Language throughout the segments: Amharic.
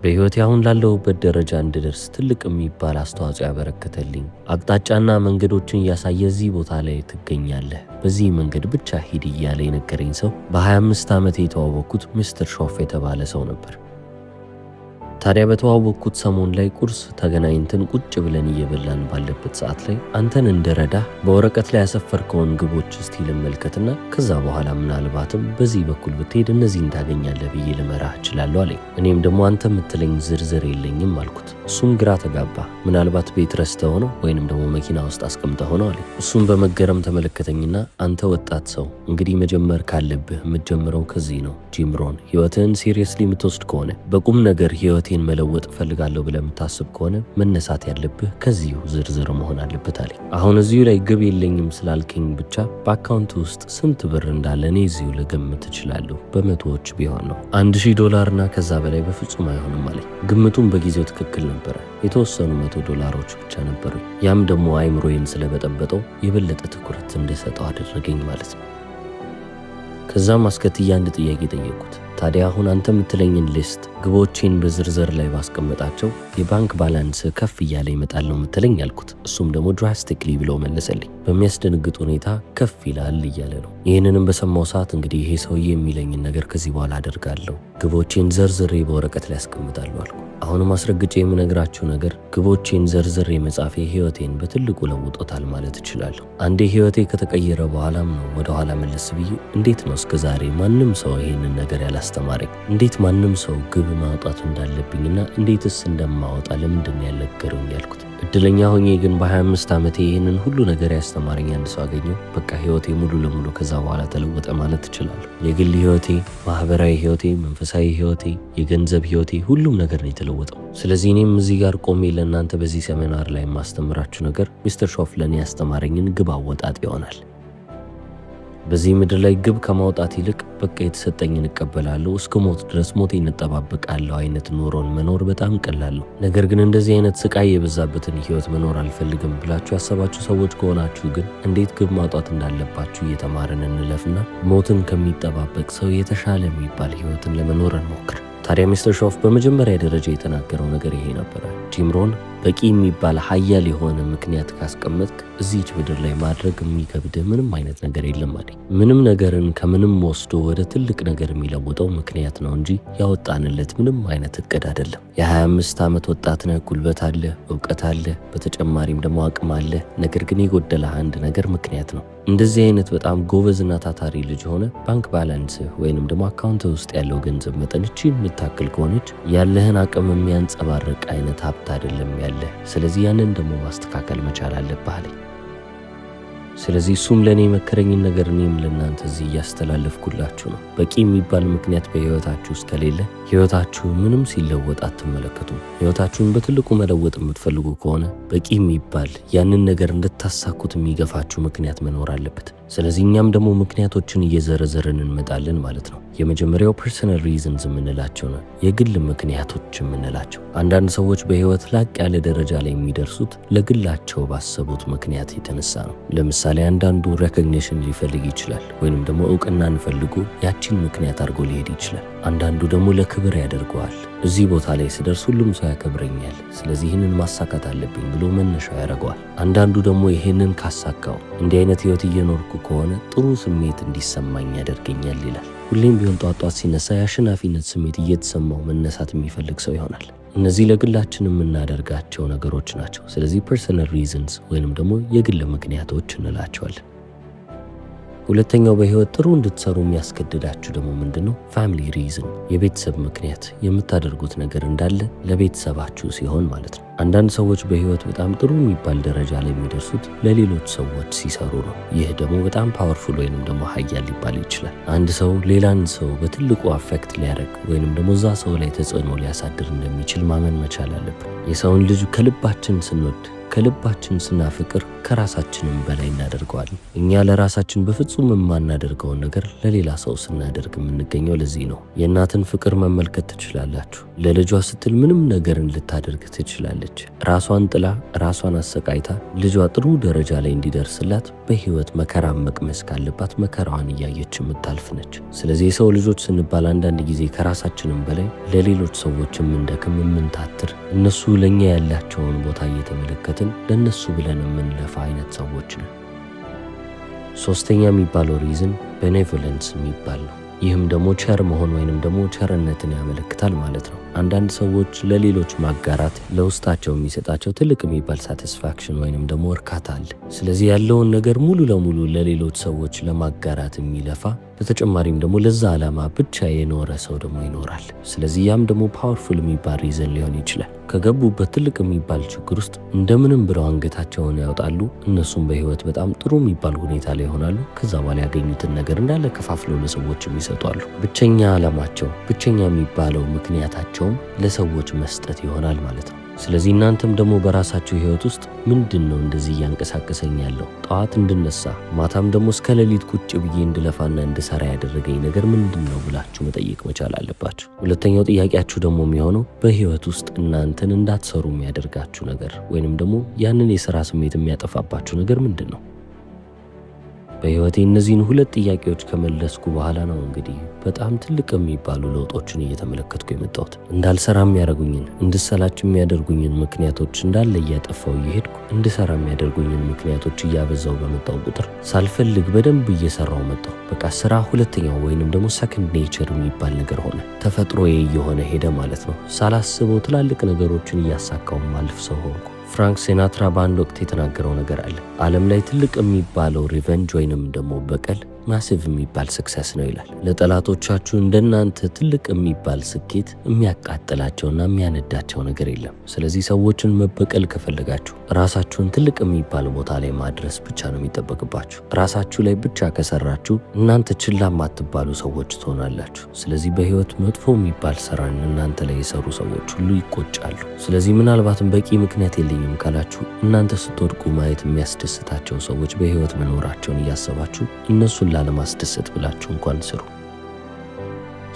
በህይወቴ አሁን ላለሁበት ደረጃ እንድደርስ ትልቅ የሚባል አስተዋጽኦ ያበረከተልኝ አቅጣጫና መንገዶችን እያሳየ እዚህ ቦታ ላይ ትገኛለህ፣ በዚህ መንገድ ብቻ ሂድ እያለ የነገረኝ ሰው በ25 ዓመት የተዋወቅኩት ሚስተር ሾፍ የተባለ ሰው ነበር። ታዲያ በተዋወቅኩት ሰሞን ላይ ቁርስ ተገናኝተን ቁጭ ብለን እየበላን ባለበት ሰዓት ላይ አንተን እንደረዳ በወረቀት ላይ ያሰፈርከውን ግቦች እስቲ ልመልከትና ከዛ በኋላ ምናልባትም በዚህ በኩል ብትሄድ እነዚህን ታገኛለህ ብዬ ልመራህ እችላለሁ አለኝ። እኔም ደግሞ አንተ የምትለኝ ዝርዝር የለኝም አልኩት። እሱም ግራ ተጋባ። ምናልባት ቤት ረስተህ ሆነው ወይንም ደግሞ መኪና ውስጥ አስቀምጠህ ሆነው አለኝ። እሱም በመገረም ተመለከተኝና አንተ ወጣት ሰው እንግዲህ መጀመር ካለብህ የምትጀምረው ከዚህ ነው። ጂም ሮን ህይወትህን ሲሪየስሊ የምትወስድ ከሆነ በቁም ነገር ህይወቴን መለወጥ እፈልጋለሁ ብለህ የምታስብ ከሆነ መነሳት ያለብህ ከዚሁ ዝርዝር መሆን አለበት አለኝ። አሁን እዚሁ ላይ ግብ የለኝም ስላልከኝ ብቻ በአካውንት ውስጥ ስንት ብር እንዳለ እኔ እዚሁ ልገምት እችላለሁ። በመቶዎች ቢሆን ነው $1000ና ከዛ በላይ በፍጹም አይሆንም አለኝ። ግምቱም በጊዜው ትክክል ነበረ። የተወሰኑ $100 ብቻ ነበሩ። ያም ደግሞ አይምሮዬን ስለበጠበጠው የበለጠ ትኩረት እንድሰጠው አደረገኝ ማለት ነው። ከዛም አስከትዬ አንድ ጥያቄ ጠየቁት። ታዲያ አሁን አንተ የምትለኝን ሊስት ግቦቼን በዝርዝር ላይ ባስቀመጣቸው የባንክ ባላንስ ከፍ እያለ ይመጣል ነው የምትለኝ ያልኩት። እሱም ደግሞ ድራስቲክሊ ብሎ መለሰልኝ። በሚያስደነግጥ ሁኔታ ከፍ ይላል እያለ ነው። ይህንንም በሰማው ሰዓት እንግዲህ ይሄ ሰውዬ የሚለኝን ነገር ከዚህ በኋላ አደርጋለሁ፣ ግቦቼን ዘርዝሬ በወረቀት ላይ ያስቀምጣለሁ አልኩ። አሁንም አስረግጬ የምነግራችሁ ነገር ግቦቼን ዘርዝሬ መጻፌ ህይወቴን በትልቁ ለውጦታል ማለት እችላለሁ። አንዴ ህይወቴ ከተቀየረ በኋላም ነው ወደኋላ መለስ ብዬ እንዴት ነው እስከዛሬ ማንም ሰው ይሄንን ነገር ያላስተማረኝ? እንዴት ማንም ሰው ግብ ማውጣት እንዳለብኝና እንዴትስ እንደማወጣ ለምንድን ያልነገሩኝ ያልኩት። እድለኛ ሆኜ ግን በ25 ዓመቴ ይህንን ሁሉ ነገር ያስተማረኝ አንድ ሰው አገኘው። በቃ ህይወቴ ሙሉ ለሙሉ ከዛ በኋላ ተለወጠ ማለት እችላለሁ። የግል ህይወቴ፣ ማህበራዊ ህይወቴ፣ መንፈሳዊ ህይወቴ፣ የገንዘብ ህይወቴ፣ ሁሉም ነገር ነው የተለወጠው። ስለዚህ እኔም እዚህ ጋር ቆሜ ለእናንተ በዚህ ሴሚናር ላይ የማስተምራችሁ ነገር ሚስተር ሾፍ ለእኔ ያስተማረኝን ግብ አወጣጥ ይሆናል። በዚህ ምድር ላይ ግብ ከማውጣት ይልቅ በቃ የተሰጠኝን እቀበላለሁ፣ እስከ ሞት ድረስ ሞቴን እጠባበቃለሁ አይነት ኑሮን መኖር በጣም ቀላል ነው። ነገር ግን እንደዚህ አይነት ስቃይ የበዛበትን ህይወት መኖር አልፈልግም ብላችሁ ያሰባችሁ ሰዎች ከሆናችሁ ግን እንዴት ግብ ማውጣት እንዳለባችሁ እየተማርን እንለፍና ሞትን ከሚጠባበቅ ሰው የተሻለ የሚባል ህይወትን ለመኖር እንሞክር። ታዲያ ሚስተር ሾፍ በመጀመሪያ ደረጃ የተናገረው ነገር ይሄ ነበረ። ጂም ሮን በቂ የሚባል ሀያል የሆነ ምክንያት ካስቀመጥክ እዚች ምድር ላይ ማድረግ የሚከብድህ ምንም አይነት ነገር የለም አለኝ። ምንም ነገርን ከምንም ወስዶ ወደ ትልቅ ነገር የሚለውጠው ምክንያት ነው እንጂ ያወጣንለት ምንም አይነት እቅድ አይደለም። የ25 ዓመት ወጣት ነህ፣ ጉልበት አለ፣ እውቀት አለ፣ በተጨማሪም ደግሞ አቅም አለ። ነገር ግን የጎደለህ አንድ ነገር ምክንያት ነው። እንደዚህ አይነት በጣም ጎበዝና ታታሪ ልጅ ሆነ ባንክ ባላንስህ ወይንም ደግሞ አካውንት ውስጥ ያለው ገንዘብ መጠን እቺን የምታክል ከሆነች ያለህን አቅም የሚያንጸባርቅ አይነት ሀብት አይደለም ያለ። ስለዚህ ያንን ደግሞ ማስተካከል መቻል አለብህ አለኝ። ስለዚህ እሱም ለእኔ የመከረኝን ነገር እኔም ለእናንተ እዚህ እያስተላለፍኩላችሁ ነው። በቂ የሚባል ምክንያት በህይወታችሁ ውስጥ ከሌለ ህይወታችሁ ምንም ሲለወጥ አትመለከቱም። ህይወታችሁን በትልቁ መለወጥ የምትፈልጉ ከሆነ በቂ የሚባል ያንን ነገር እንድታሳኩት የሚገፋችሁ ምክንያት መኖር አለበት። ስለዚህ እኛም ደግሞ ምክንያቶችን እየዘረዘርን እንመጣለን ማለት ነው። የመጀመሪያው ፐርሰናል ሪዝንስ የምንላቸው ነው፣ የግል ምክንያቶች የምንላቸው። አንዳንድ ሰዎች በህይወት ላቅ ያለ ደረጃ ላይ የሚደርሱት ለግላቸው ባሰቡት ምክንያት የተነሳ ነው። ለምሳሌ አንዳንዱ ሬኮግኒሽን ሊፈልግ ይችላል፣ ወይንም ደግሞ እውቅናን ፈልጎ ያቺን ምክንያት አድርጎ ሊሄድ ይችላል። አንዳንዱ ደግሞ ለክብር ያደርገዋል። እዚህ ቦታ ላይ ስደርስ ሁሉም ሰው ያከብረኛል፣ ስለዚህ ይህንን ማሳካት አለብኝ ብሎ መነሻው ያደርገዋል። አንዳንዱ ደግሞ ይህንን ካሳካው እንዲህ አይነት ህይወት እየኖርኩ ከሆነ ጥሩ ስሜት እንዲሰማኝ ያደርገኛል ይላል። ሁሌም ቢሆን ጧት ሲነሳ የአሸናፊነት ስሜት እየተሰማው መነሳት የሚፈልግ ሰው ይሆናል። እነዚህ ለግላችን የምናደርጋቸው ነገሮች ናቸው። ስለዚህ ፐርሰናል ሪዝንስ ወይንም ደግሞ የግል ምክንያቶች እንላቸዋለን። ሁለተኛው በህይወት ጥሩ እንድትሰሩ የሚያስገድዳችሁ ደግሞ ምንድነው? ፋሚሊ ሪዝን፣ የቤተሰብ ምክንያት። የምታደርጉት ነገር እንዳለ ለቤተሰባችሁ ሲሆን ማለት ነው። አንዳንድ ሰዎች በህይወት በጣም ጥሩ የሚባል ደረጃ ላይ የሚደርሱት ለሌሎች ሰዎች ሲሰሩ ነው። ይህ ደግሞ በጣም ፓወርፉል ወይንም ደግሞ ሀያል ሊባል ይችላል። አንድ ሰው ሌላን ሰው በትልቁ አፌክት ሊያደርግ ወይንም ደግሞ እዛ ሰው ላይ ተጽዕኖ ሊያሳድር እንደሚችል ማመን መቻል አለብን። የሰውን ልጅ ከልባችን ስንወድ ከልባችን ስናፍቅር ከራሳችንም በላይ እናደርገዋለን። እኛ ለራሳችን በፍጹም የማናደርገውን ነገር ለሌላ ሰው ስናደርግ የምንገኘው ለዚህ ነው። የእናትን ፍቅር መመልከት ትችላላችሁ። ለልጇ ስትል ምንም ነገርን ልታደርግ ትችላለች። ራሷን ጥላ ራሷን አሰቃይታ ልጇ ጥሩ ደረጃ ላይ እንዲደርስላት በህይወት መከራን መቅመስ ካለባት መከራዋን እያየች የምታልፍ ነች። ስለዚህ የሰው ልጆች ስንባል አንዳንድ ጊዜ ከራሳችንም በላይ ለሌሎች ሰዎች የምንደክም የምንታትር፣ እነሱ ለእኛ ያላቸውን ቦታ እየተመለከትን ለእነሱ ብለን የምንለፋ አይነት ሰዎች ነን። ሶስተኛ የሚባለው ሪዝን ቤኔቮለንስ የሚባል ነው። ይህም ደግሞ ቸር መሆን ወይንም ደግሞ ቸርነትን ያመለክታል ማለት ነው። አንዳንድ ሰዎች ለሌሎች ማጋራት ለውስጣቸው የሚሰጣቸው ትልቅ የሚባል ሳቲስፋክሽን ወይንም ደግሞ እርካታ አለ። ስለዚህ ያለውን ነገር ሙሉ ለሙሉ ለሌሎች ሰዎች ለማጋራት የሚለፋ በተጨማሪም ደግሞ ለዛ ዓላማ ብቻ የኖረ ሰው ደግሞ ይኖራል። ስለዚህ ያም ደግሞ ፓወርፉል የሚባል ሪዘን ሊሆን ይችላል። ከገቡበት ትልቅ የሚባል ችግር ውስጥ እንደምንም ብለው አንገታቸውን ያወጣሉ። እነሱም በህይወት በጣም ጥሩ የሚባል ሁኔታ ላይ ይሆናሉ። ከዛ በኋላ ያገኙትን ነገር እንዳለ ከፋፍለው ለሰዎችም ይሰጧሉ። ብቸኛ ዓላማቸው ብቸኛ የሚባለው ምክንያታቸውም ለሰዎች መስጠት ይሆናል ማለት ነው። ስለዚህ እናንተም ደግሞ በራሳችሁ ህይወት ውስጥ ምንድን ነው እንደዚህ እያንቀሳቀሰኝ ያለው? ጠዋት እንድነሳ ማታም ደግሞ እስከ ሌሊት ቁጭ ብዬ እንድለፋና እንድሰራ ያደረገኝ ነገር ምንድን ነው ብላችሁ መጠየቅ መቻል አለባችሁ። ሁለተኛው ጥያቄያችሁ ደግሞ የሚሆነው በህይወት ውስጥ እናንተን እንዳትሰሩ የሚያደርጋችሁ ነገር ወይንም ደግሞ ያንን የሥራ ስሜት የሚያጠፋባችሁ ነገር ምንድን ነው? በህይወቴ እነዚህን ሁለት ጥያቄዎች ከመለስኩ በኋላ ነው እንግዲህ በጣም ትልቅ የሚባሉ ለውጦችን እየተመለከትኩ የመጣሁት። እንዳልሰራ የሚያደርጉኝን እንድሰላች የሚያደርጉኝን ምክንያቶች እንዳለ እያጠፋው እየሄድኩ እንድሰራ የሚያደርጉኝን ምክንያቶች እያበዛው በመጣው ቁጥር ሳልፈልግ በደንብ እየሰራው መጣሁ። በቃ ስራ ሁለተኛው ወይንም ደግሞ ሰከንድ ኔቸር የሚባል ነገር ሆነ። ተፈጥሮዬ እየሆነ ሄደ ማለት ነው። ሳላስበው ትላልቅ ነገሮችን እያሳካው ማልፍ ሰው ሆንኩ። ፍራንክ ሲናትራ በአንድ ወቅት የተናገረው ነገር አለ። ዓለም ላይ ትልቅ የሚባለው ሪቨንጅ ወይንም ደግሞ በቀል ማሲቭ የሚባል ስክሰስ ነው ይላል። ለጠላቶቻችሁ እንደናንተ ትልቅ የሚባል ስኬት የሚያቃጥላቸውና የሚያነዳቸው ነገር የለም። ስለዚህ ሰዎችን መበቀል ከፈለጋችሁ ራሳችሁን ትልቅ የሚባል ቦታ ላይ ማድረስ ብቻ ነው የሚጠበቅባችሁ። ራሳችሁ ላይ ብቻ ከሰራችሁ እናንተ ችላ ማትባሉ ሰዎች ትሆናላችሁ። ስለዚህ በህይወት መጥፎ የሚባል ስራን እናንተ ላይ የሰሩ ሰዎች ሁሉ ይቆጫሉ። ስለዚህ ምናልባትም በቂ ምክንያት የለኝም ካላችሁ እናንተ ስትወድቁ ማየት የሚያስደስታቸው ሰዎች በህይወት መኖራቸውን እያሰባችሁ እነሱን ላለማስደሰት ብላችሁ እንኳን ስሩ።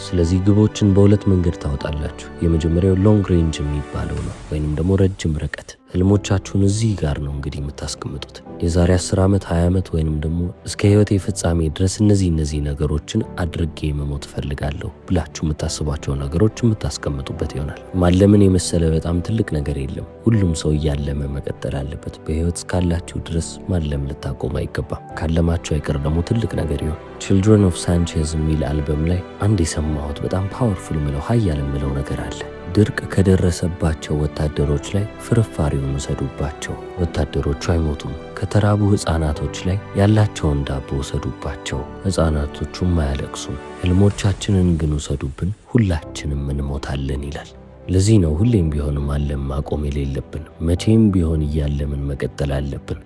ስለዚህ ግቦችን በሁለት መንገድ ታወጣላችሁ። የመጀመሪያው ሎንግ ሬንጅ የሚባለው ነው ወይንም ደግሞ ረጅም ርቀት። ህልሞቻችሁን እዚህ ጋር ነው እንግዲህ የምታስቀምጡት። የዛሬ 10 ዓመት 20 ዓመት ወይንም ደግሞ እስከ ህይወቴ ፍጻሜ ድረስ እነዚህ ነገሮችን አድርጌ መሞት ፈልጋለሁ ብላችሁ የምታስቧቸው ነገሮች የምታስቀምጡበት ይሆናል። ማለምን የመሰለ በጣም ትልቅ ነገር የለም። ሁሉም ሰው እያለመ መቀጠል አለበት። በህይወት እስካላችሁ ድረስ ማለም ልታቆም አይገባም። ካለማችሁ አይቀር ደግሞ ትልቅ ነገር ይሆን። ችልድረን ኦፍ ሳንቼዝ የሚል አልበም ላይ አንድ የሰማሁት በጣም ፓወርፉል ምለው ሀያል ምለው ነገር አለ። ድርቅ ከደረሰባቸው ወታደሮች ላይ ፍርፋሪውን ውሰዱባቸው፣ ወታደሮቹ አይሞቱም። ከተራቡ ህፃናቶች ላይ ያላቸውን ዳቦ ውሰዱባቸው፣ ህፃናቶቹም አያለቅሱም። ህልሞቻችንን ግን ውሰዱብን፣ ሁላችንም እንሞታለን ይላል። ለዚህ ነው ሁሌም ቢሆን ማለም ማቆም የሌለብን። መቼም ቢሆን እያለምን መቀጠል አለብን።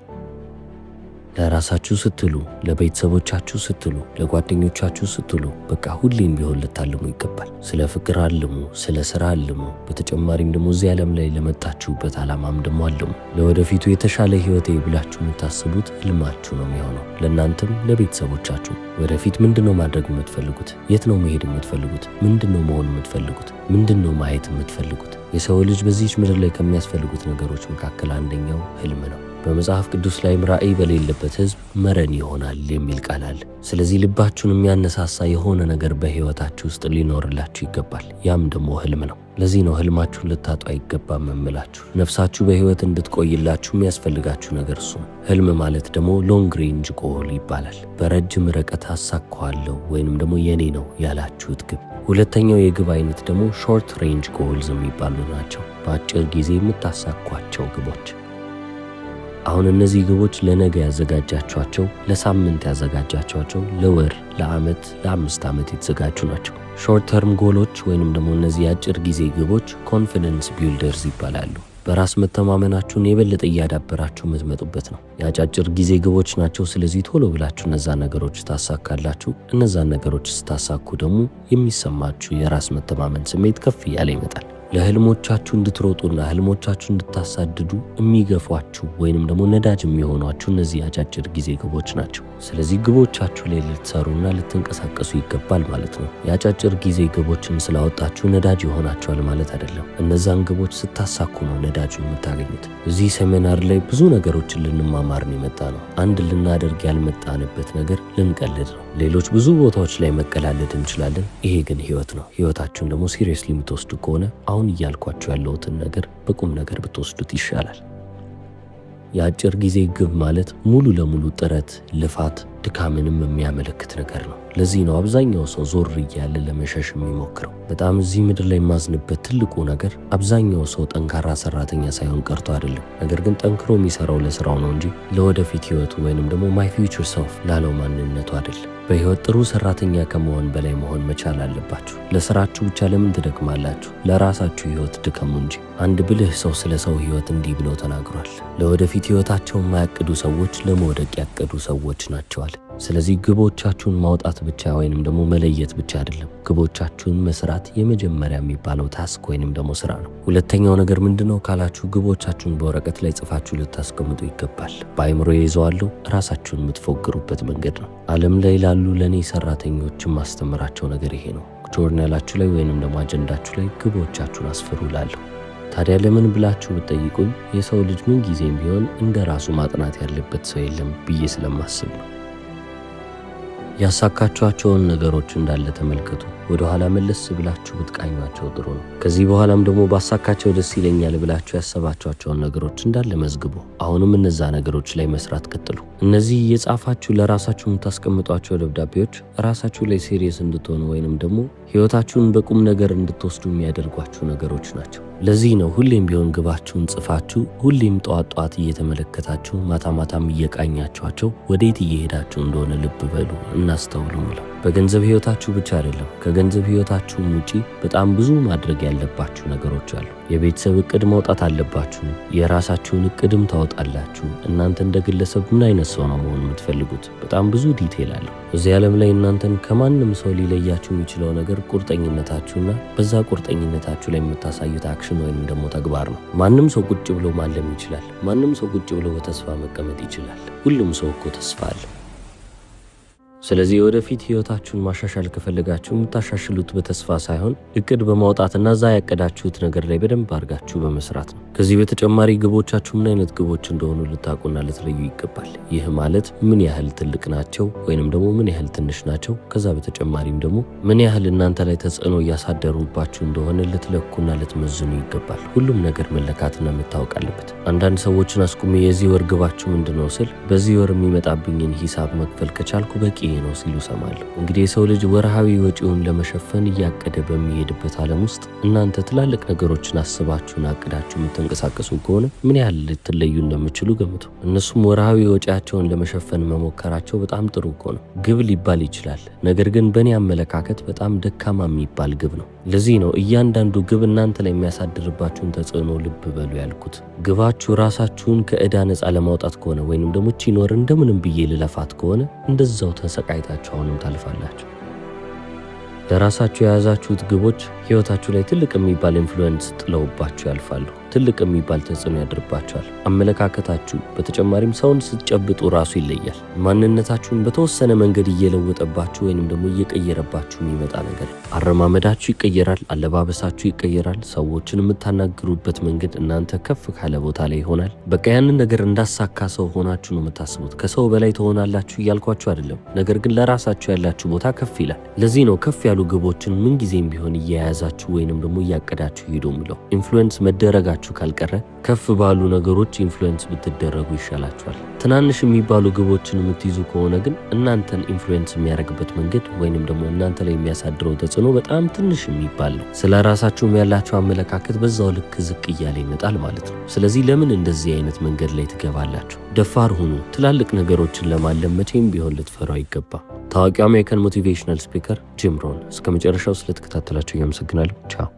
ለራሳችሁ ስትሉ፣ ለቤተሰቦቻችሁ ስትሉ፣ ለጓደኞቻችሁ ስትሉ በቃ ሁሌም ቢሆን ልታልሙ ይገባል። ስለ ፍቅር አልሙ፣ ስለ ስራ አልሙ። በተጨማሪም ደግሞ እዚህ ዓለም ላይ ለመጣችሁበት ዓላማም ደግሞ አልሙ። ለወደፊቱ የተሻለ ህይወቴ ብላችሁ የምታስቡት ህልማችሁ ነው የሚሆነው። ለእናንተም ለቤተሰቦቻችሁ ወደፊት ምንድነው ማድረግ የምትፈልጉት? የት ነው መሄድ የምትፈልጉት? ምንድነው መሆን የምትፈልጉት? ምንድነው ማየት የምትፈልጉት? የሰው ልጅ በዚህች ምድር ላይ ከሚያስፈልጉት ነገሮች መካከል አንደኛው ህልም ነው። በመጽሐፍ ቅዱስ ላይም ራእይ በሌለበት ህዝብ መረን ይሆናል የሚል ቃል አለ። ስለዚህ ልባችሁን የሚያነሳሳ የሆነ ነገር በህይወታችሁ ውስጥ ሊኖርላችሁ ይገባል። ያም ደግሞ ህልም ነው። ለዚህ ነው ህልማችሁን ልታጡ አይገባም እምላችሁ። ነፍሳችሁ በህይወት እንድትቆይላችሁ የሚያስፈልጋችሁ ነገር እሱ ነው። ህልም ማለት ደግሞ ሎንግ ሬንጅ ጎል ይባላል። በረጅም ርቀት አሳካዋለሁ ወይንም ደግሞ የኔ ነው ያላችሁት ግብ። ሁለተኛው የግብ አይነት ደግሞ ሾርት ሬንጅ ጎልዝ የሚባሉ ናቸው። በአጭር ጊዜ የምታሳኳቸው ግቦች። አሁን እነዚህ ግቦች ለነገ ያዘጋጃችኋቸው፣ ለሳምንት ያዘጋጃችኋቸው፣ ለወር፣ ለዓመት፣ ለ5 ዓመት የተዘጋጁ ናቸው። ሾርት ተርም ጎሎች ወይንም ደግሞ እነዚህ የአጭር ጊዜ ግቦች ኮንፊደንስ ቢልደርስ ይባላሉ። በራስ መተማመናችሁን የበለጠ እያዳበራችሁ የምትመጡበት ነው። የአጫጭር ጊዜ ግቦች ናቸው። ስለዚህ ቶሎ ብላችሁ እነዛን ነገሮች ታሳካላችሁ። እነዛን ነገሮች ስታሳኩ ደግሞ የሚሰማችሁ የራስ መተማመን ስሜት ከፍ እያለ ይመጣል። ለህልሞቻችሁ እንድትሮጡና ህልሞቻችሁ እንድታሳድዱ የሚገፏችሁ ወይንም ደግሞ ነዳጅ የሚሆኗችሁ እነዚህ አጫጭር ጊዜ ግቦች ናቸው። ስለዚህ ግቦቻችሁ ላይ ልትሰሩና ልትንቀሳቀሱ ይገባል ማለት ነው። የአጫጭር ጊዜ ግቦችን ስላወጣችሁ ነዳጅ ይሆናችኋል ማለት አይደለም። እነዛን ግቦች ስታሳኩ ነው ነዳጁን የምታገኙት። እዚህ ሴሚናር ላይ ብዙ ነገሮችን ልንማማር ነው የመጣ ነው። አንድ ልናደርግ ያልመጣንበት ነገር ልንቀልድ ነው። ሌሎች ብዙ ቦታዎች ላይ መቀላለድ እንችላለን። ይሄ ግን ህይወት ነው። ህይወታችሁን ደግሞ ሲሪየስሊ የምትወስዱ ከሆነ አሁን እያልኳችሁ ያለሁትን ነገር በቁም ነገር ብትወስዱት ይሻላል። የአጭር ጊዜ ግብ ማለት ሙሉ ለሙሉ ጥረት፣ ልፋት፣ ድካምንም የሚያመለክት ነገር ነው። ለዚህ ነው አብዛኛው ሰው ዞር እያለ ለመሸሽ የሚሞክረው። በጣም እዚህ ምድር ላይ የማዝንበት ትልቁ ነገር አብዛኛው ሰው ጠንካራ ሰራተኛ ሳይሆን ቀርቶ አይደለም። ነገር ግን ጠንክሮ የሚሰራው ለስራው ነው እንጂ ለወደፊት ህይወቱ ወይንም ደግሞ ማይ ፊውቸር ሰልፍ ላለው ማንነቱ አይደለም። በህይወት ጥሩ ሰራተኛ ከመሆን በላይ መሆን መቻል አለባችሁ። ለስራችሁ ብቻ ለምን ትደክማላችሁ? ለራሳችሁ ህይወት ድከሙ እንጂ። አንድ ብልህ ሰው ስለ ሰው ህይወት እንዲህ ብሎ ተናግሯል። ለወደፊት ህይወታቸው የማያቅዱ ሰዎች ለመውደቅ ያቀዱ ሰዎች ናቸዋል። ስለዚህ ግቦቻችሁን ማውጣት ብቻ ወይንም ደግሞ መለየት ብቻ አይደለም። ግቦቻችሁን መስራት የመጀመሪያ የሚባለው ታስክ ወይንም ደግሞ ስራ ነው። ሁለተኛው ነገር ምንድነው ካላችሁ ግቦቻችሁን በወረቀት ላይ ጽፋችሁ ልታስቀምጡ ይገባል። በአይምሮ ይዘዋለሁ ራሳችሁን የምትፎግሩበት መንገድ ነው። ዓለም ላይ ላሉ ለኔ ሰራተኞችም ማስተምራቸው ነገር ይሄ ነው። ጆርናላችሁ ላይ ወይንም ደግሞ አጀንዳችሁ ላይ ግቦቻችሁን አስፍሩ ላለሁ። ታዲያ ለምን ብላችሁ ብትጠይቁኝ የሰው ልጅ ምን ጊዜም ቢሆን እንደ ራሱ ማጥናት ያለበት ሰው የለም ብዬ ስለማስብ ነው። ያሳካችኋቸውን ነገሮች እንዳለ ተመልከቱ። ወደ ኋላ መለስ ብላችሁ ብትቃኟቸው ጥሩ ነው። ከዚህ በኋላም ደግሞ ባሳካቸው ደስ ይለኛል ብላችሁ ያሰባችኋቸውን ነገሮች እንዳለ መዝግቡ። አሁንም እነዛ ነገሮች ላይ መስራት ቀጥሉ። እነዚህ የጻፋችሁ ለራሳችሁ የምታስቀምጧቸው ደብዳቤዎች ራሳችሁ ላይ ሲሪየስ እንድትሆኑ ወይንም ደግሞ ህይወታችሁን በቁም ነገር እንድትወስዱ የሚያደርጓችሁ ነገሮች ናቸው። ለዚህ ነው ሁሌም ቢሆን ግባችሁን ጽፋችሁ ሁሌም ጠዋት ጠዋት እየተመለከታችሁ ማታ ማታም እየቃኛችኋቸው ወዴት እየሄዳችሁ እንደሆነ ልብ በሉ፣ እናስተውሉ ምለው። በገንዘብ ህይወታችሁ ብቻ አይደለም፣ ከገንዘብ ህይወታችሁም ውጪ በጣም ብዙ ማድረግ ያለባችሁ ነገሮች አሉ። የቤተሰብ እቅድ ማውጣት አለባችሁ። የራሳችሁን እቅድም ታወጣላችሁ። እናንተ እንደ ግለሰብ ምን አይነት ሰው ነው መሆን የምትፈልጉት? በጣም ብዙ ዲቴል አለው። እዚህ ዓለም ላይ እናንተን ከማንም ሰው ሊለያችሁ የሚችለው ነገር ቁርጠኝነታችሁና በዛ ቁርጠኝነታችሁ ላይ የምታሳዩት አክሽን ወይም ደግሞ ተግባር ነው። ማንም ሰው ቁጭ ብሎ ማለም ይችላል። ማንም ሰው ቁጭ ብሎ በተስፋ መቀመጥ ይችላል። ሁሉም ሰው እኮ ተስፋ አለ። ስለዚህ የወደፊት ህይወታችሁን ማሻሻል ከፈለጋችሁ የምታሻሽሉት በተስፋ ሳይሆን እቅድ በማውጣትና እዛ ያቀዳችሁት ነገር ላይ በደንብ አድርጋችሁ በመስራት ነው። ከዚህ በተጨማሪ ግቦቻችሁ ምን አይነት ግቦች እንደሆኑ ልታውቁና ልትለዩ ይገባል። ይህ ማለት ምን ያህል ትልቅ ናቸው ወይንም ደግሞ ምን ያህል ትንሽ ናቸው። ከዛ በተጨማሪም ደግሞ ምን ያህል እናንተ ላይ ተጽዕኖ እያሳደሩባችሁ እንደሆነ ልትለኩና ልትመዝኑ ይገባል። ሁሉም ነገር መለካትና መታወቅ አለበት። አንዳንድ ሰዎችን አስቁሜ የዚህ ወር ግባችሁ ምንድነው ስል በዚህ ወር የሚመጣብኝን ሂሳብ መክፈል ከቻልኩ በቂ ነው ሲሉ ሰማለሁ። እንግዲህ የሰው ልጅ ወርሃዊ ወጪውን ለመሸፈን እያቀደ በሚሄድበት ዓለም ውስጥ እናንተ ትላልቅ ነገሮችን አስባችሁና አቅዳችሁ የምትንቀሳቀሱ ከሆነ ምን ያህል ልትለዩ እንደምችሉ ገምቱ። እነሱም ወርሃዊ ወጪያቸውን ለመሸፈን መሞከራቸው በጣም ጥሩ እኮ ነው። ግብ ሊባል ይችላል፣ ነገር ግን በእኔ አመለካከት በጣም ደካማ የሚባል ግብ ነው። ለዚህ ነው እያንዳንዱ ግብ እናንተ ላይ የሚያሳድርባችሁን ተጽዕኖ ልብ በሉ ያልኩት። ግባችሁ ራሳችሁን ከዕዳ ነፃ ለማውጣት ከሆነ ወይንም ደግሞ ቺኖር እንደምንም ብዬ ልለፋት ከሆነ እንደዛው ተሰቃይታችሁ አሁንም ታልፋላችሁ። ለራሳችሁ የያዛችሁት ግቦች ህይወታችሁ ላይ ትልቅ የሚባል ኢንፍሉዌንስ ጥለውባችሁ ያልፋሉ። ትልቅ የሚባል ተጽዕኖ ያድርባችኋል። አመለካከታችሁ በተጨማሪም ሰውን ስትጨብጡ ራሱ ይለያል። ማንነታችሁን በተወሰነ መንገድ እየለወጠባችሁ ወይንም ደግሞ እየቀየረባችሁ የሚመጣ ነገር፣ አረማመዳችሁ ይቀየራል፣ አለባበሳችሁ ይቀየራል፣ ሰዎችን የምታናግሩበት መንገድ እናንተ ከፍ ካለ ቦታ ላይ ይሆናል። በቃ ያንን ነገር እንዳሳካ ሰው ሆናችሁ ነው የምታስቡት። ከሰው በላይ ትሆናላችሁ እያልኳችሁ አይደለም፣ ነገር ግን ለራሳችሁ ያላችሁ ቦታ ከፍ ይላል። ለዚህ ነው ከፍ ያሉ ግቦችን ምንጊዜም ቢሆን እየያዛችሁ ወይንም ደግሞ እያቀዳችሁ ሂዱ የሚለው። ኢንፍሉዌንስ መደረጋችሁ ካልቀረ ከፍ ባሉ ነገሮች ኢንፍሉዌንስ ብትደረጉ ይሻላችኋል። ትናንሽ የሚባሉ ግቦችን የምትይዙ ከሆነ ግን እናንተን ኢንፍሉዌንስ የሚያደርግበት መንገድ ወይንም ደግሞ እናንተ ላይ የሚያሳድረው ተጽዕኖ በጣም ትንሽ የሚባል ነው። ስለ ራሳችሁም ያላችሁ አመለካከት በዛው ልክ ዝቅ እያለ ይመጣል ማለት ነው። ስለዚህ ለምን እንደዚህ አይነት መንገድ ላይ ትገባላችሁ? ደፋር ሁኑ። ትላልቅ ነገሮችን ለማለም መቼም ቢሆን ልትፈሩ አይገባም። ታዋቂው አሜሪካን ሞቲቬሽናል ስፒከር ጂም ሮን። እስከ መጨረሻው ስለተከታተላችሁ አመሰግናለሁ። ቻው።